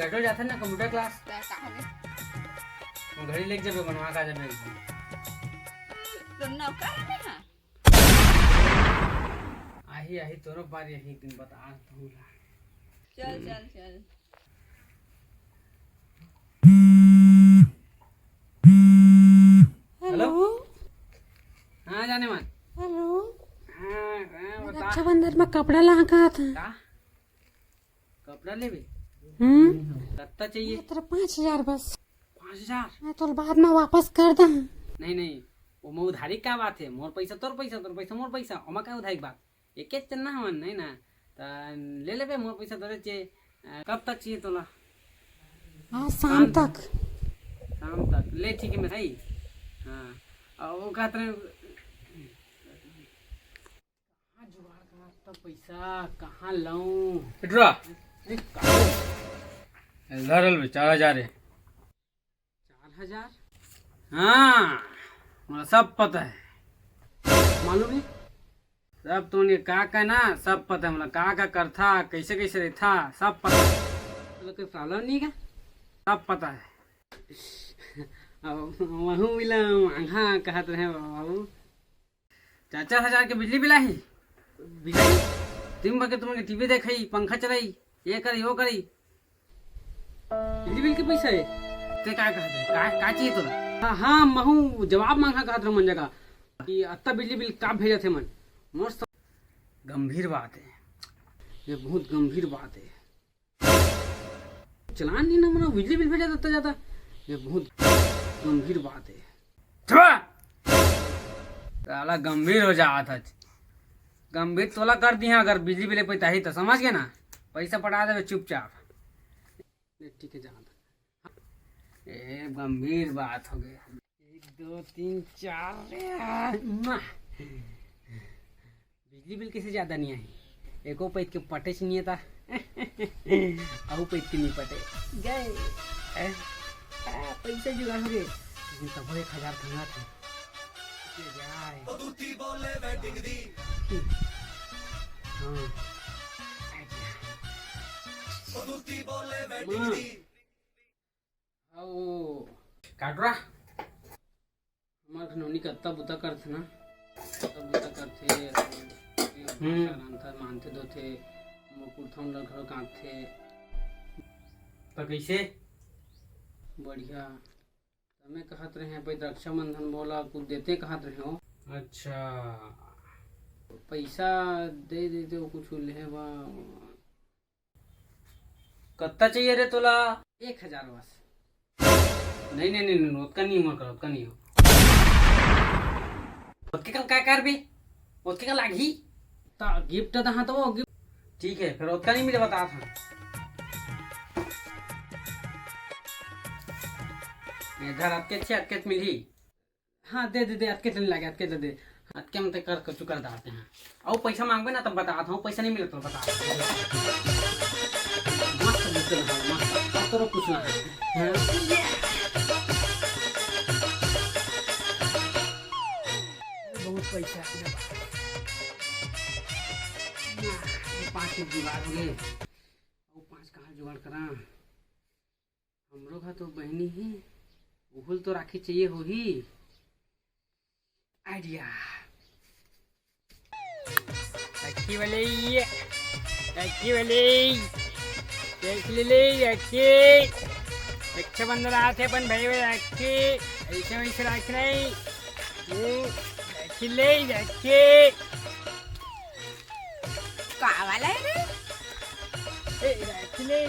बैठो जाते ना कंप्यूटर क्लास घड़ी लेके जाबे बनवा का जाबे तो नौकर है ना आही आही तोरो बार यही दिन बता हूँ चल चल चल हेलो हाँ जाने मन हेलो हाँ बता रक्षाबंधन में कपड़ा ला कहा था का कपड़ा लेबे कितना चाहिए तेरा 5,000 बस 5,000 मैं तो बाद में वापस कर दा नहीं नहीं वो में उधारी का बात है मोर पैसा तोर पैसा मोर पैसा ओमा का उधारी बात एक एक चन्ना हमन नहीं ना ता ले लेबे मोर पैसा तोरे चाहिए कब तक चाहिए तोला आज शाम तक शाम तक ले ठीक है मैं सही हाँ और वो कहते हैं कहाँ जुगाड़ करा तब पैसा कहाँ लाऊं इधर इधर 4,000 है 4,000 हाँ मुझे सब पता है मालूम है सब तो ने का ना सब पता है मतलब का कर था कैसे कैसे रहता सब पता है मतलब कोई प्रॉब्लम नहीं का सब पता है वह मिला महंगा कहते हैं बाबू 4,000 के बिजली बिल आई बिजली दिन भर के तुमने टीवी देखी पंखा चलाई ये करी वो करी बिजली बिल के पैसा है ते का कहते का चाहिए तोरा हाँ हाँ महू जवाब मांगा कहत रहा मन जगह कि अत्ता बिजली बिल का भेजे थे मन मोर गंभीर बात है ये बहुत गंभीर बात है चलान नहीं ना मना बिजली बिल भेजा देता जाता ये बहुत गंभीर बात है साला गंभीर हो जात है गंभीर तोला कर दिया अगर बिजली बिल पैसा ही तो समझ गए ना पैसा पटा दे चुपचाप ठीक है जहाँ ए गंभीर बात हो गया 1 2 3 4 बिजली बिल कैसे ज्यादा नहीं आई एको पैत के पटे से नहीं था अहू पैत के नहीं पटे गए पैसे जुगाड़ हो गए लेकिन तब 1,000 खंगा था काटरा हमारे खनौनी का अत्ता बुता करते ना अत्ता बुता करते मानते दो थे कुर्था घर कांते तो कैसे बढ़िया तमें कहत रहे भाई रक्षाबंधन बोला कुछ देते कहत रहे हो अच्छा पैसा दे देते हो कुछ ले बा कत्ता चाहिए रे तोला 1,000 बस नहीं नहीं नहीं नहीं उसका नहीं उम्र करो उसका नहीं हो उसके कल क्या कर बे उसके कल लागी ता गिफ्ट दहा तो वो गिफ्ट ठीक है फिर उसका नहीं मुझे बता था इधर आपके अच्छे अटकेत मिली हाँ दे दे दे अटकेत नहीं लगे अटकेत दे अटके हम कर चुकर दाते हैं और पैसा मांगबे ना तब बताता हूँ पैसा नहीं मिले तो बता मस्त बिल्कुल मस्त तो कुछ ना बहुत पैसा है 5 जुगाड़ हो गए और 5 कहाँ जुगाड़ करा हमरो का तो बहनी है उहुल तो राखी चाहिए हो ही आइडिया राखी वाले देख ले राखी रक्षाबंधन आते पण भाई राखी ऐसे वैसे राखी नहीं राखी ले राखी का वाला है रे राखी ले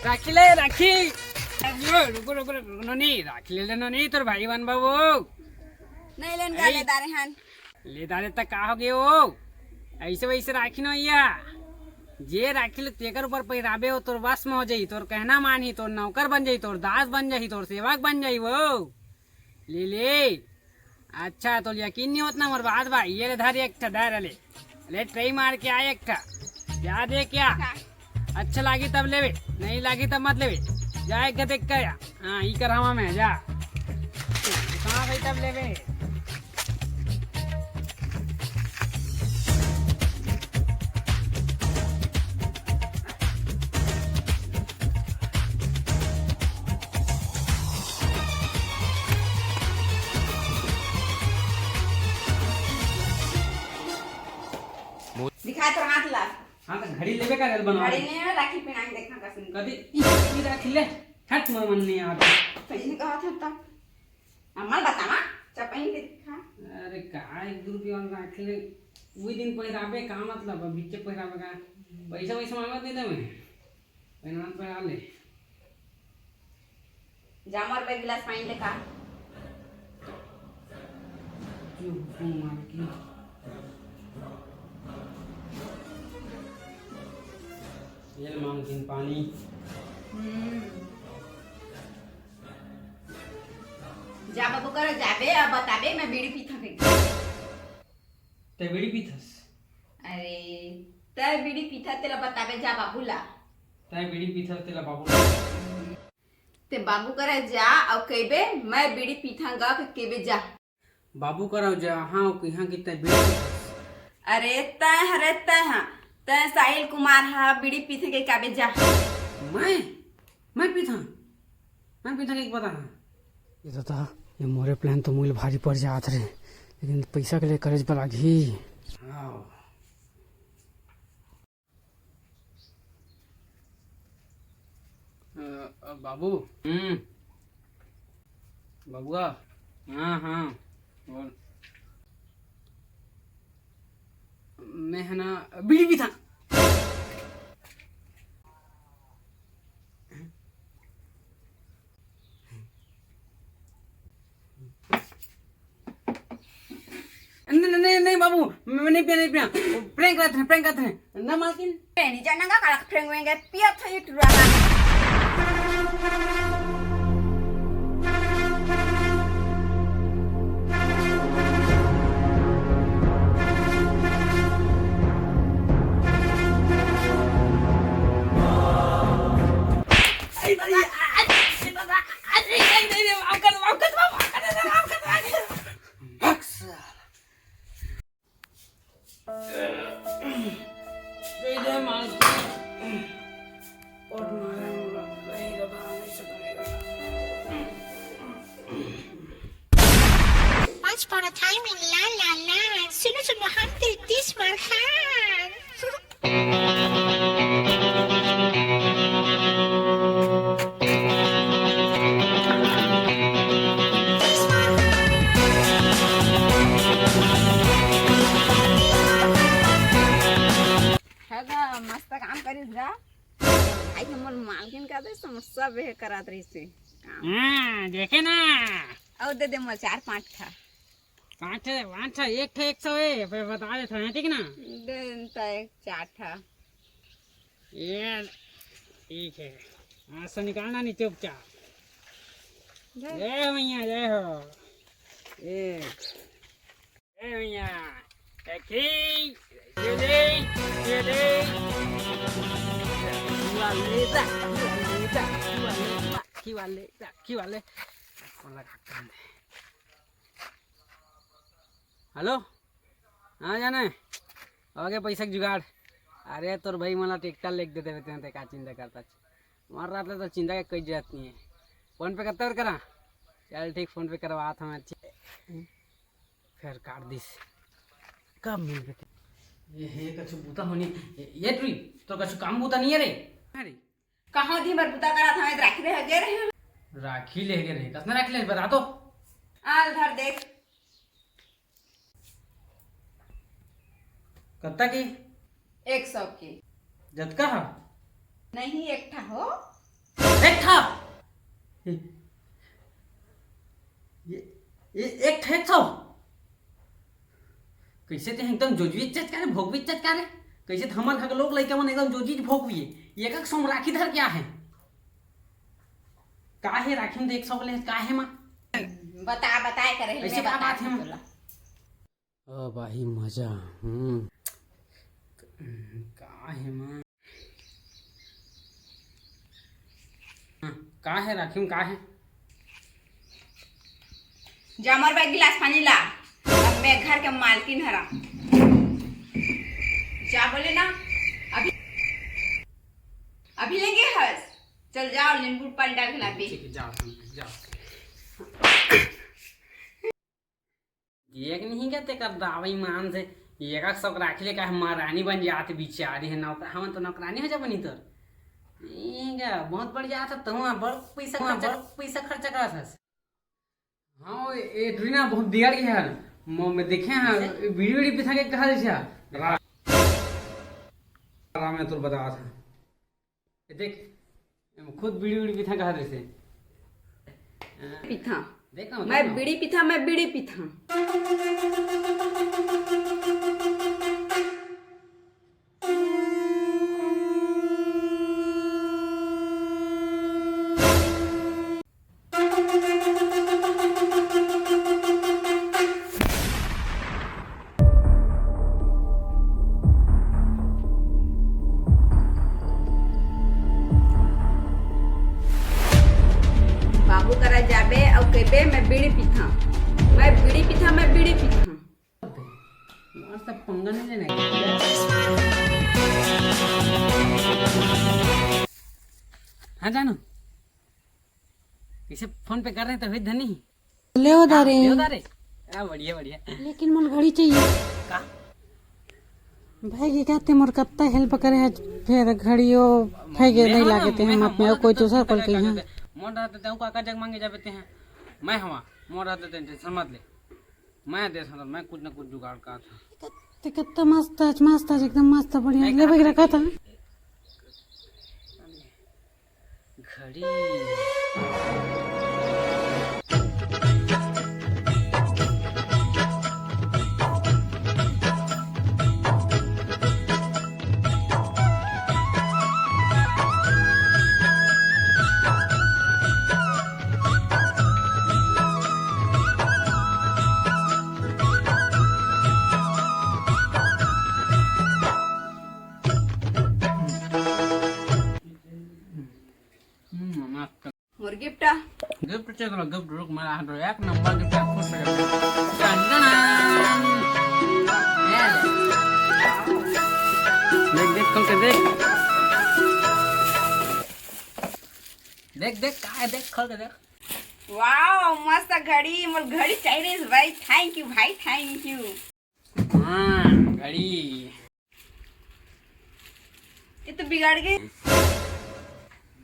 राखी ले राखी रुको रुको रुको नहीं राखी ले लेना नहीं तोर भाई बन बाबू नहीं लेन गाले दारे हन ले दारे तक का हो गए हो ऐसे वैसे राखी न भैया जे राखी ले तेकर ऊपर पहिराबे हो तोर बस में हो जाई तोर कहना मानी तोर नौकर बन जाई तोर दास बन जाई तोर सेवक बन जाई वो ले ले अच्छा तो यकीन नहीं होता मोर बात बा ये धर एक धर ले ट्राई मार के आए एक क्या दे क्या अच्छा लागी तब लेवे नहीं लागी तब मत लेवे जा एक देख कर हाँ ई कर हवा में जा कहाँ भाई तब लेवे घड़ी लेबे का रेल बनवा गाड़ी नहीं है राखी पहनाई देखना कसम कदी ई राखी ले हट मन नहीं आ पहले कहा था तब अम्मा बतावा चपही के दिखा अरे का 1 रुपया वाला राखी ले वही दिन पहिराबे का मतलब बीच पहिराबे का पैसा वैसा मांगत नहीं दे मैं पहनान पे आ ले जामर पे गिलास पानी लेका जो मार की ये मांगतीन पानी जा बाबू कर जाबे अब बताबे मैं बीड़ी पीथा के ते बीड़ी पीथस अरे तय बीड़ी पीथा तेला बताबे जा बाबू ला ते बीड़ी पीथस तेला बाबू ते बाबू करे जा और कहबे मैं बीड़ी पीथांगा केबे जा बाबू कराओ जा हाँ यहाँ कितना बीड़ी पीथस अरे तय साहिल कुमार हा बीड़ी पीथे के काबे जा मैं पीथा के पता है ये तो था ये मोरे प्लान तो मूल भारी पड़ जात रहे लेकिन पैसा के लिए करेज पर आगी आओ बाबू बाबूआ हाँ बोल मैं है ना बीड़ी भी था नहीं बाबू मैं नहीं पिया प्रैंक करते हैं ना मालकिन नहीं जाना का काला फ्रेंग वेंगे पिया था ये टुरा Once upon a time in La La Land, Sunu hunted this Marhan. मस्त काम करीस गा आई हमर मालकिन का दे समस्या बे करात रही से देखे ना और दे दे मोर 4-5 था 5 एक थे 100 है फिर बता देता है ठीक ना दे तय 4 था ये ठीक है आज से निकालना नहीं चुपचाप जय मैया जय हो ए मैया देखी हेलो हाँ जाना है आगे पैसा के जुगाड़ अरे तोर भाई मला टेक्टर लेके दे देते हैं का चिंता करता मार रात तो चिंता के कोई जरूरत नहीं है फोन पे करता करा चल ठीक फोन पे करवा था मैं फिर काट दिस कब मिल गए ये कछु बूता होनी ये ट्री तो कछु काम बूता नहीं है रे अरे कहां दी मर बुता करा था मैं राखी रह गए रहे राखी ले गए रे कसना राखी ले बता तो आ घर देख कत्ता की 100 की जतका हा नहीं एक था हो एक था ये एक था 100 कैसे ते एकदम जोजवी चटकारे भोगवी चटकारे कैसे हमर हक लोग लइका मन एकदम जोजी भोगवी एक एक सम राखी धर क्या है का है राखी में 100 ले का है मां बताए करे ऐसे क्या बात है मां ओ भाई मजा का है मां का है राखी में का है जामर भाई गिलास पानी ला अब मैं घर के मालकिन हरा क्या बोले ना अभी लेंगे हर्ष चल जाओ नींबू पानी डाल के ला पे ठीक है जाओ एक नहीं कहते कर दावई मान से एक सब राखी ले का हम महारानी बन जाते बिचारी है नौकर हम तो नौकरानी हो जा बनी तो बहुत बढ़िया था तुम बड़ पैसा खर्चा करा था। हाँ ये ड्रीना बहुत बिगड़ गया है मैं देखे हैं वीडियो वीडियो पिथा के कहा जैसे मैं तो बता रहा था देख खुद वीडियो वीडियो पिथा कहा जैसे पिथा देखा मैं बीड़ी पिथा मैं बीड़ी पिथा। बाबू करा जाबे और कहबे मैं बीड़ी पिथा मैं बीड़ी पिथा मैं बीड़ी पिथा। सब पंगा नहीं लेना हाँ जानो इसे फोन पे कर रहे हैं तो हुई धनी ले उधारे बढ़िया बढ़िया लेकिन मोल घड़ी चाहिए का भाई ये कहते मोर कत्ता हेल्प करे है फिर घड़ियो फेंके नहीं लागते हम अपने कोई दूसरा कल के हैं मोर रहते हैं काका जग मांगे जाते हैं मैं हवा मोर रहते हैं टेंशन मत ले मैं दे सकता मैं कुछ ना कुछ जुगाड़ का था ते कितना मस्त है एकदम मस्त बढ़िया ले भाई रखा था घड़ी मोर गिफ्ट गिफ्ट चेक करो गिफ्ट रुक मैं हाथ एक नंबर गिफ्ट खुश हो देख देख खोल के देख देख का है देख खोल के देख वाओ मस्त घड़ी मोर घड़ी चाहिए भाई थैंक यू भाई थैंक यू। हाँ घड़ी ये तो बिगाड़ गई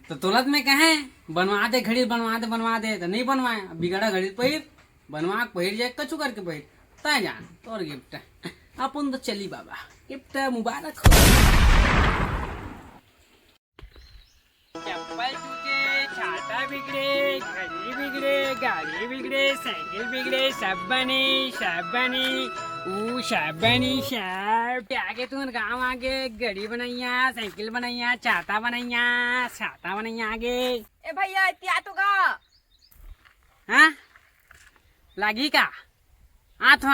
तो तुरंत में कहे बनवा दे घड़ी बनवा दे तो नहीं बनवाए बिगड़ा घड़ी पहिर बनवा पहिर जाए कछु करके पहिर तय जान तोर गिफ्ट अपन तो चली बाबा गिफ्ट मुबारक हो चप्पल टूटे छाता बिगड़े घड़ी बिगड़े गाड़ी बिगड़े साइकिल बिगड़े सब बने सब आगे तुम गाँव आगे घड़ी बनाइया साइकिल बनाइया छाता बनाइया आगे ए भैया इतिया तो का हाँ लगी का आथो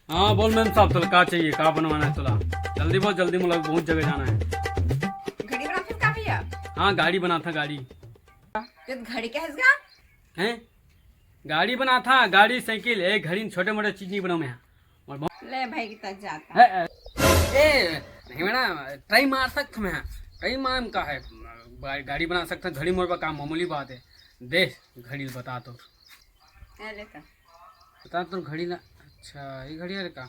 हाँ बोल मैम साहब तुला का चाहिए का बनवाना है तुला जल्दी बहुत जल्दी मुझे बहुत जगह जाना है घड़ी बना फिर का भैया हाँ गाड़ी बना था गाड़ी ये घड़ी क्या है इसका हैं गाड़ी बना था गाड़ी साइकिल एक घड़ी छोटे मोटे चीज नहीं बनाऊ मैं और ले भाई की तक जाता ए नहीं मैडम ट्राई मार सकता मैं ट्राई मार का है गाड़ी बना सकता घड़ी मोड़ का काम मामूली बात है दे घड़ी बता तो बता तो घड़ी ना अच्छा ये घड़ी है का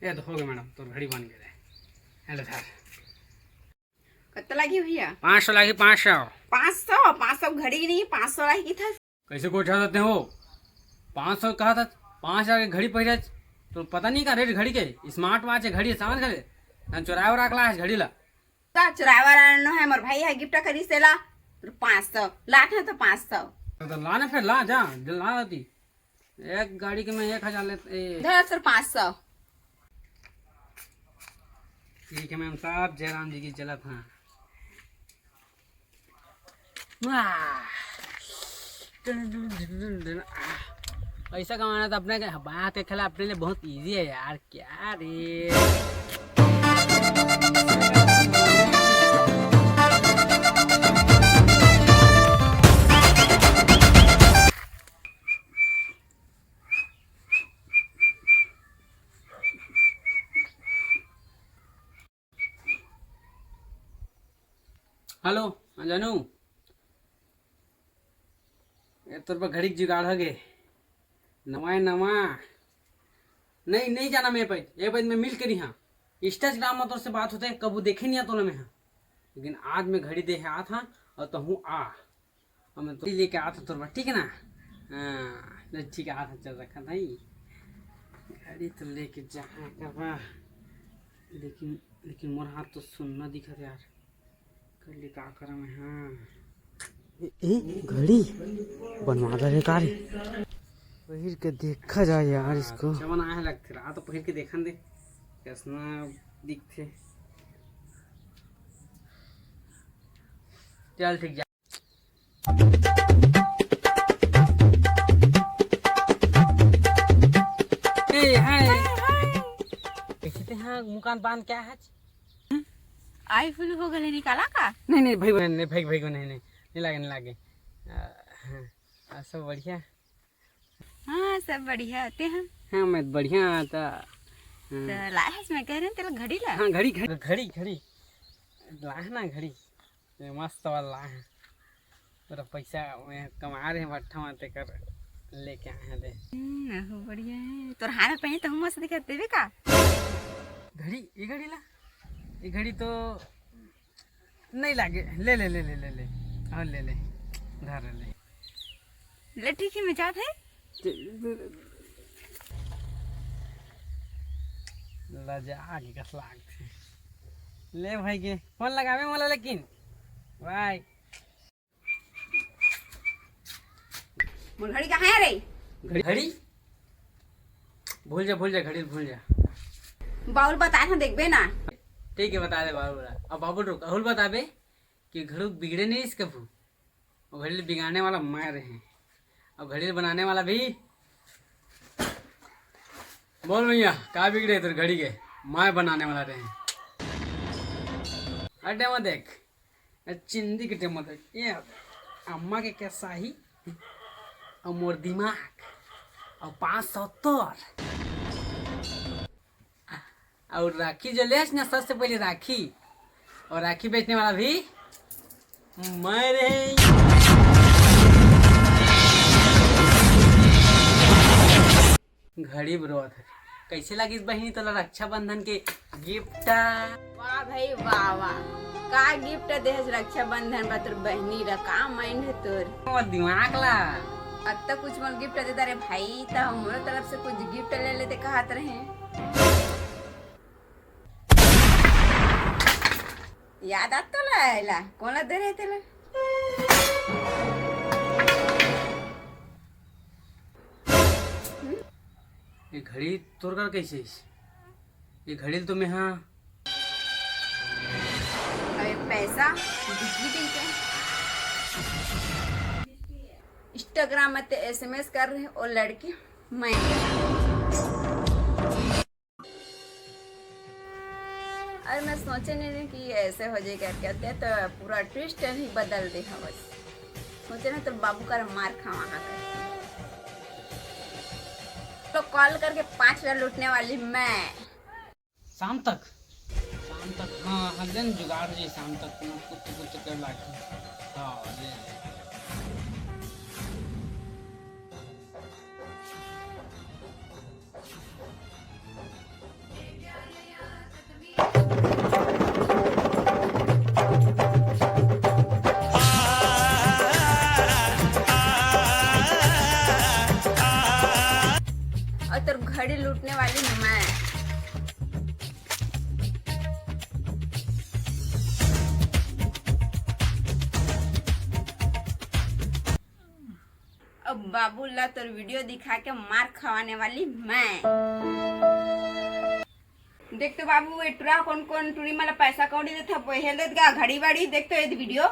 ये तो हो गया मैडम तो घड़ी बन गए हेलो सर कितना लगी भैया 500 लगी 500 500 घड़ी नहीं 500 लगी था कैसे को उठा देते हो 500 कहा था 5000 की घड़ी पहले तो पता नहीं का रेट घड़ी के स्मार्ट वॉच है घड़ी समझ गए ना चुराया रखला है घड़ी ला चुरावा है मोर भाई है गिफ्ट खरीद से ला तो 500 लाठ है तो 500 तो ला ना फिर ला जा ला देती एक गाड़ी के मैं 1000 लेते धर सर 500 ठीक है मैम साहब जयराम जी की जलत हाँ पैसा कमाना तो अपने बाएं हाथ के खेला अपने लिए बहुत इजी है यार। क्या रे हेलो जानू, ये तोर पर घड़ी जुगाड़ हो गए नवा नवा। नहीं जाना मैं पे ये मैं मिल के रही हाँ इंस्टाग्राम में तोर से बात होते कबू देखे नहीं तो ना मैं हाँ, लेकिन आज मैं घड़ी दे आ था और तो हूँ आ और मैं तो लेके आ था तोर पर, ठीक है ना। हाँ ठीक है, आ था चल रखा था ही घड़ी तो लेके जा करवा, लेकिन मोर हाथ तो सुनना दिखा यार, कर ले का करा मैं। हाँ घड़ी बनवा दे कार पहिर के देखा जाए यार इसको। चमन आए लगते रहा तो पहिर के देखन दे कैसना दिखते। चल ठीक जा। ए हाय देखते हैं मुकान बांध क्या है। आई फुल हो गले निकाला का? नहीं भाई नहीं लागे हाँ, सब बढ़िया। हाँ सब बढ़िया होते हैं। हाँ मैं बढ़िया था। तो लाए मैं कह रहे हैं तेरा घड़ी ला। हाँ घड़ी लाए ना घड़ी मस्त वाला लाए हैं। पूरा पैसा मैं कमा रहे हैं भट्ठा मारते कर लेके आए हैं दे। हो बढ़िया है। तोर हाथ में पहने तो हम मस्त दिखा देवे का घड़ी ये घड़ी तो नहीं लागे। ले और ले धर ले ठीक है मैं जात है। लजा आगे कस लागते ले भाई के फोन लगावे मोला, लेकिन भाई मोर घड़ी कहाँ है रे? घड़ी भूल जा घड़ी भूल जा। बाउल बता था देखबे ना। ठीक है बता दे बाबू। अब बाबू रुक अहुल बता दे कि घड़ी बिगड़े नहीं इस कभू, और घड़ी बिगाड़ने वाला मैं रहे और घड़ी बनाने वाला भी। बोल भैया का बिगड़े तेरे घड़ी के मैं बनाने वाला रहे। अड्डे मत देख चिंदी के टेम देख ये अम्मा के क्या शाही और मोर दिमाग और 570 और राखी जो लेस ना सबसे पहले राखी, और राखी बेचने वाला भी मैं रे। घड़ी ब्रोथ कैसे लगी इस बहनी तो रक्षाबंधन के गिफ्ट? वाह भाई वाह वाह, का गिफ्ट दे रक्षाबंधन पर तोर बहनी रा का माइंड है तोर दिमाग ला। अब तक कुछ मन गिफ्ट देता रे भाई, तो हमारे तरफ से कुछ गिफ्ट ले लेते कहत रहे। याद आता ला कौन दे रहे थे? ये घड़ी तोड़ कर कैसे ये घड़ी तो मैं हाँ पैसा बिजली बिल के इंस्टाग्राम में SMS कर रहे और लड़की मैं और मैं सोचे नहीं कि ऐसे हो जाए करके आते तो पूरा ट्विस्ट ही बदल दे। बस सोचे ना तो बाबू का मार खावा तो कॉल करके 5,000 लूटने वाली मैं। शाम तक हाँ हजन जुगाड़ जी शाम तक कुछ कर लाके हाँ ले। और तेरे घड़ी लूटने वाली मैं। अब बाबूला तेरे वीडियो दिखा के मार खवाने वाली मैं। देख तो बाबू ये टुरा कौन कौन टुरी मला पैसा कौड़ी देता पहले देत गा घड़ी वाड़ी देख तो ये वीडियो।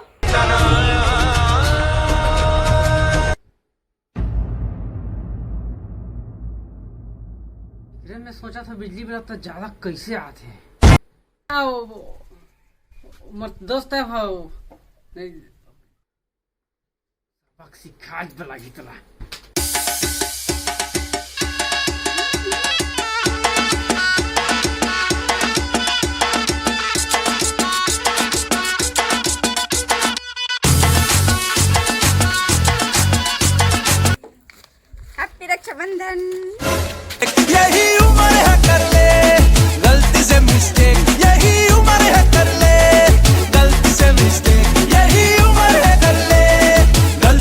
अरे मैं सोचा था बिजली बिल तो ज्यादा कैसे आते हैं। मर दोस्त है भाव नहीं बक्सी खाज बला की तरह